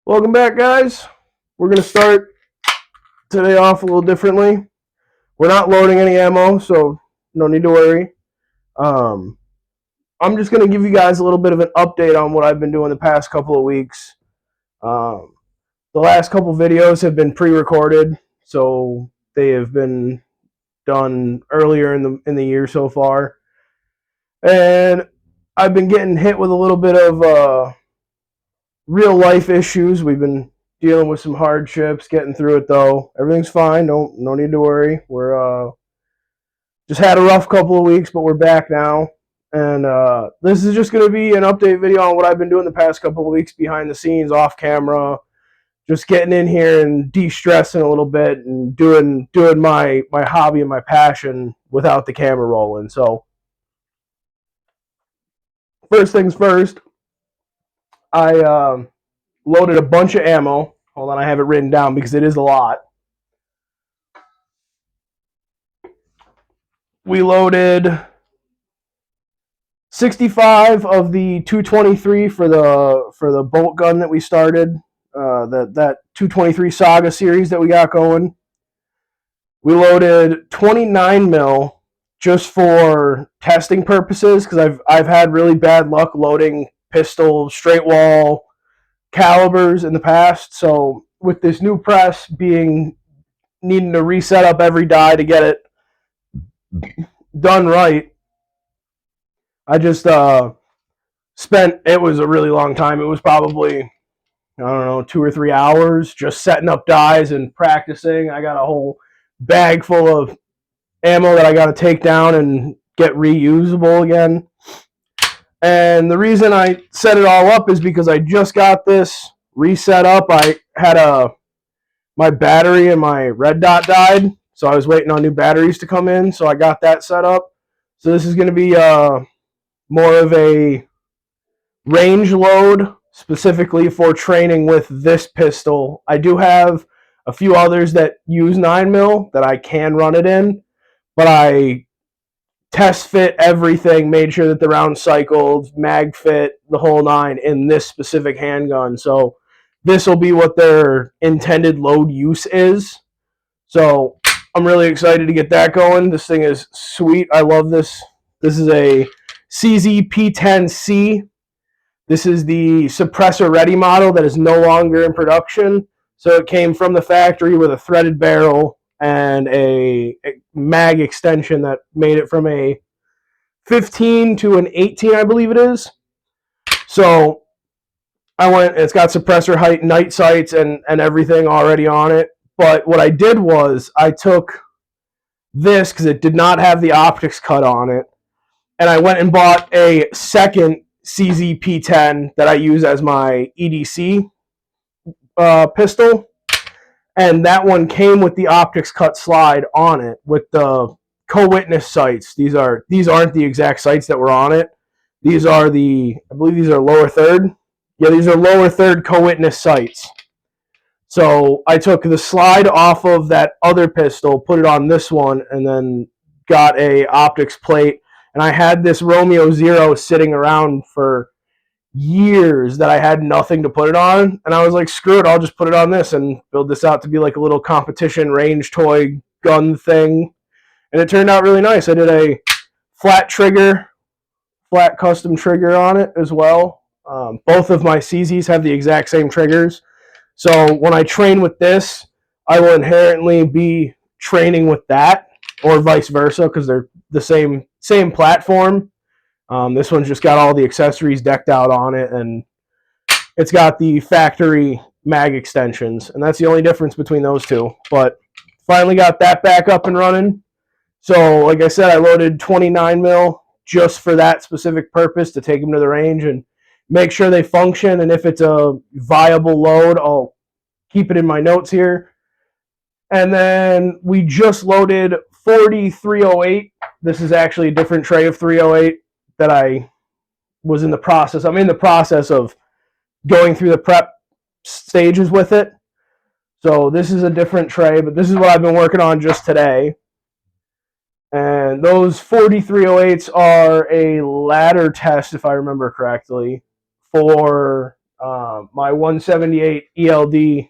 Welcome back, guys. We're going to start today off a little differently. We're not loading any ammo, so no need to worry. Um, I'm just going to give you guys a little bit of an update on what I've been doing the past couple of weeks. Um, the last couple videos have been pre-recorded, so they have been done earlier in the year so far, and I've been getting hit with a little bit of real life issues. We've been dealing with some hardships, getting through it though. Everything's fine. No need to worry. We're just had a rough couple of weeks, but we're back now. And this is just going to be an update video on what I've been doing the past couple of weeks behind the scenes, off camera, just getting in here and de-stressing a little bit and doing my hobby and my passion without the camera rolling. So first things first, I loaded a bunch of ammo. Hold on, I have it written down because it is a lot. We loaded 65 of the 223 for the bolt gun that we started, that 223 Saga series that we got going. We loaded 29 mil just for testing purposes because I've had really bad luck loading pistol straight wall calibers in the past. So with this new press needing to reset up every die to get it done right, I just spent, it was a really long time. It was probably, I don't know, 2 or 3 hours just setting up dies and practicing. I got a whole bag full of ammo that I got to take down and get reusable again. And the reason I set it all up is because I just got this reset up. I had my battery and my red dot died, so I was waiting on new batteries to come in, so I got that set up. So this is going to be more of a range load specifically for training with this pistol. I do have a few others that use 9mm that I can run it in, but I test fit everything, made sure that the round cycled, mag fit, the whole nine in this specific handgun. So this will be what their intended load use is. So I'm really excited to get that going. This thing is sweet. I love this. This is a CZP10C. This is the suppressor ready model that is no longer in production. So it came from the factory with a threaded barrel and a mag extension that made it from a 15 to an 18, I believe it is. So it's got suppressor height, night sights, and everything already on it. But what I did was I took this because it did not have the optics cut on it, and I went and bought a second CZP10 that I use as my EDC pistol, and that one came with the optics cut slide on it with the co-witness sights. These aren't the exact sights that were on it. These are I believe these are lower third. Yeah, these are lower third co-witness sights. So I took the slide off of that other pistol, put it on this one, and then got a optics plate. And I had this Romeo Zero sitting around for years that I had nothing to put it on, and I was like, screw it, I'll just put it on this and build this out to be like a little competition range toy gun thing. And it turned out really nice. I did a flat custom trigger on it as well. Both of my CZs have the exact same triggers. So when I train with this, I will inherently be training with that, or vice versa, because they're the same platform. This one's just got all the accessories decked out on it, and it's got the factory mag extensions, and that's the only difference between those two. But finally got that back up and running. So like I said, I loaded 29mm just for that specific purpose, to take them to the range and make sure they function. And if it's a viable load, I'll keep it in my notes here. And then we just loaded 40 308. This is actually a different tray of 308 that I'm in the process of going through the prep stages with it. So this is a different tray, but this is what I've been working on just today. And those 40 308s are a ladder test, if I remember correctly, for my 178 ELD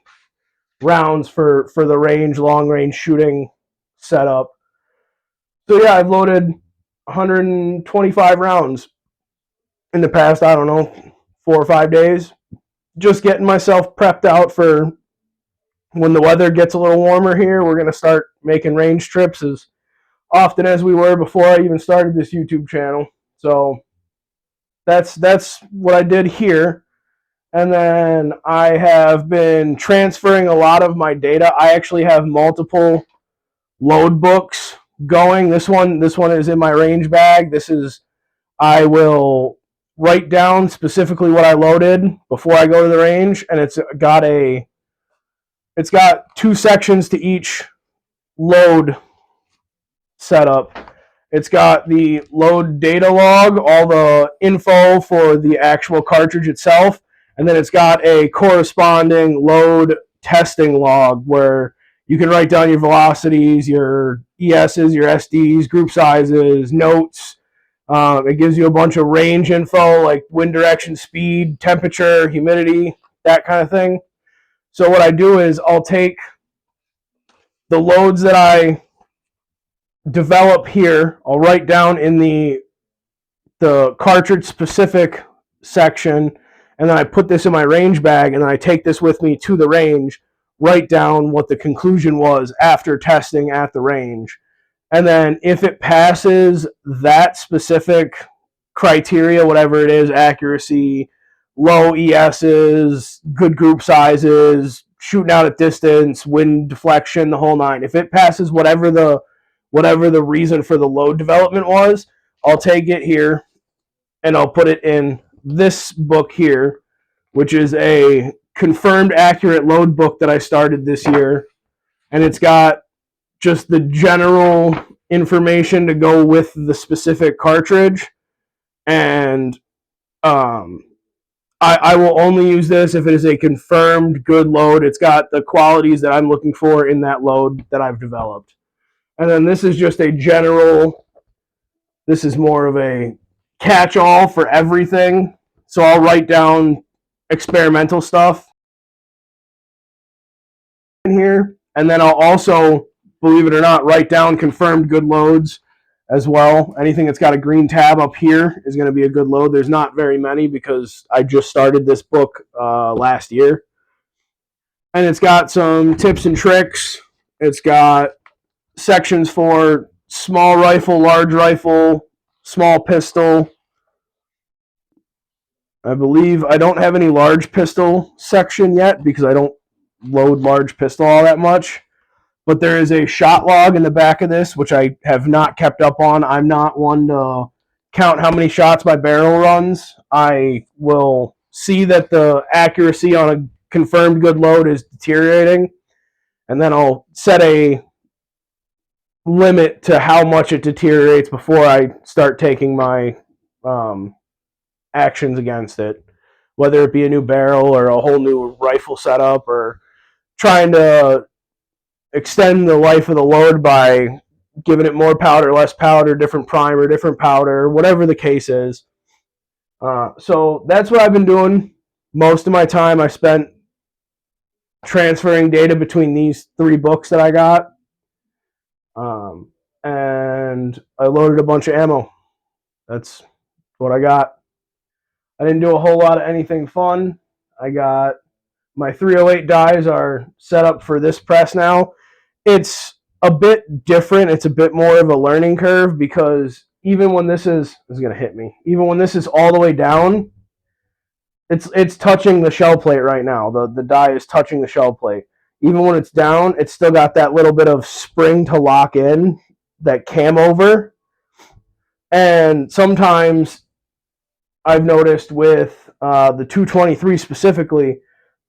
rounds for the range, long range shooting setup. So yeah, I've loaded 125 rounds in the past, I don't know, 4 or 5 days. Just getting myself prepped out for when the weather gets a little warmer here. We're going to start making range trips as often as we were before I even started this YouTube channel. So that's what I did here. And then I have been transferring a lot of my data. I actually have multiple load books going. This one is in my range bag. I will write down specifically what I loaded before I go to the range, and it's got 2 sections to each load setup. It's got the load data log, all the info for the actual cartridge itself, and then it's got a corresponding load testing log where you can write down your velocities, your ESs, your SDs, group sizes, notes. It gives you a bunch of range info like wind direction, speed, temperature, humidity, that kind of thing. So what I do is I'll take the loads that I develop here, I'll write down in the cartridge specific section, and then I put this in my range bag, and then I take this with me to the range, write down what the conclusion was after testing at the range. And then if it passes that specific criteria, whatever it is, accuracy, low ESs, good group sizes, shooting out at distance, wind deflection, the whole nine. If it passes whatever the reason for the load development was, I'll take it here and I'll put it in this book here, which is a confirmed accurate load book that I started this year. And it's got just the general information to go with the specific cartridge. And I will only use this if it is a confirmed good load. It's got the qualities that I'm looking for in that load that I've developed. And then this is just a general, this is more of a catch-all for everything. So I'll write down experimental stuff in here. And then I'll also, believe it or not, write down confirmed good loads as well. Anything that's got a green tab up here is going to be a good load. There's not very many because I just started this book last year. And it's got some tips and tricks. It's got sections for small rifle, large rifle, small pistol. I believe I don't have any large pistol section yet because I don't load large pistol all that much. But there is a shot log in the back of this, which I have not kept up on. I'm not one to count how many shots my barrel runs. I will see that the accuracy on a confirmed good load is deteriorating, and then I'll set a limit to how much it deteriorates before I start taking my actions against it, whether it be a new barrel or a whole new rifle setup or trying to extend the life of the load by giving it more powder, less powder, different primer, different powder, whatever the case is. So that's what I've been doing. Most of my time I spent transferring data between these 3 books that I got. And I loaded a bunch of ammo. That's what I got. I didn't do a whole lot of anything fun. I got my 308 dies are set up for this press now. It's a bit different. It's a bit more of a learning curve because even when this is going to hit me, even when this is all the way down, it's touching the shell plate right now. The die is touching the shell plate. Even when it's down, it's still got that little bit of spring to lock in, that cam over. And sometimes I've noticed with the 223 specifically,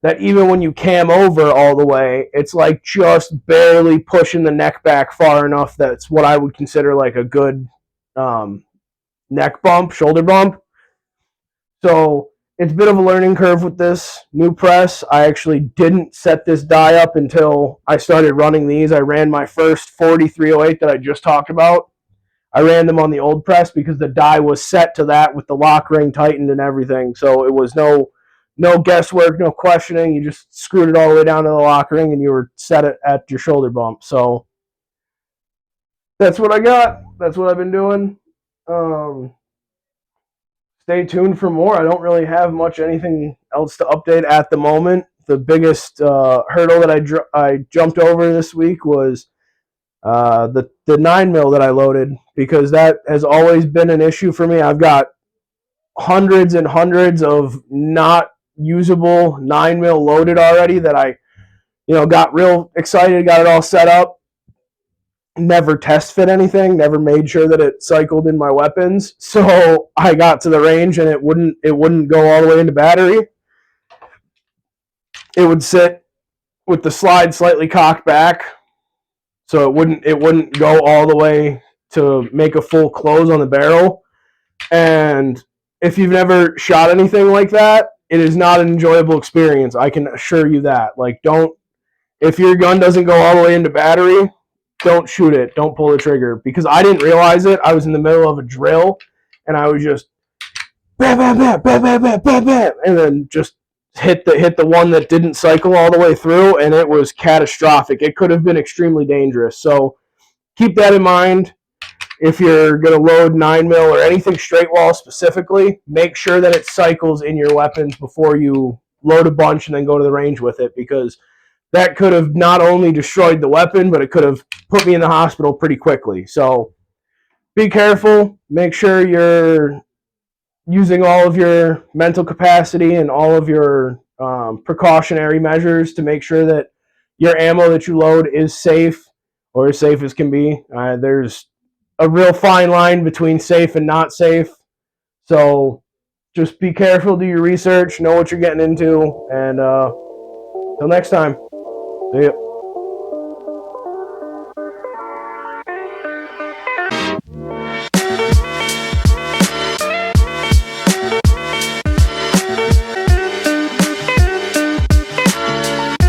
that even when you cam over all the way, it's like just barely pushing the neck back far enough that's what I would consider like a good neck bump, shoulder bump. So it's a bit of a learning curve with this new press. I actually didn't set this die up until I started running these. I ran my first 4308 that I just talked about. I ran them on the old press because the die was set to that with the lock ring tightened and everything. So it was no no guesswork, no questioning. You just screwed it all the way down to the lock ring, and you were set at your shoulder bump. So that's what I got. That's what I've been doing. Um, Stay tuned for more. I don't really have much anything else to update at the moment. The biggest hurdle that I jumped over this week was the 9 mil that I loaded, because that has always been an issue for me. I've got hundreds and hundreds of not usable 9 mil loaded already that I got real excited, got it all set up, never test fit anything, never made sure that it cycled in my weapons. So I got to the range and it wouldn't go all the way into battery. It would sit with the slide slightly cocked back, so it wouldn't go all the way to make a full close on the barrel. And if you've never shot anything like that, it is not an enjoyable experience. I can assure you that. Like, if your gun doesn't go all the way into battery, don't shoot it. Don't pull the trigger, because I didn't realize it. I was in the middle of a drill, and I was just bam, bam, bam, bam, bam, bam, bam, bam, and then just hit the one that didn't cycle all the way through, and it was catastrophic. It could have been extremely dangerous. So keep that in mind. If you're going to load 9 mil or anything straight wall specifically, make sure that it cycles in your weapons before you load a bunch and then go to the range with it, because that could have not only destroyed the weapon, but it could have put me in the hospital pretty quickly. So be careful. Make sure you're using all of your mental capacity and all of your precautionary measures to make sure that your ammo that you load is safe, or as safe as can be. There's a real fine line between safe and not safe. So just be careful, do your research, know what you're getting into, and until next time, see ya.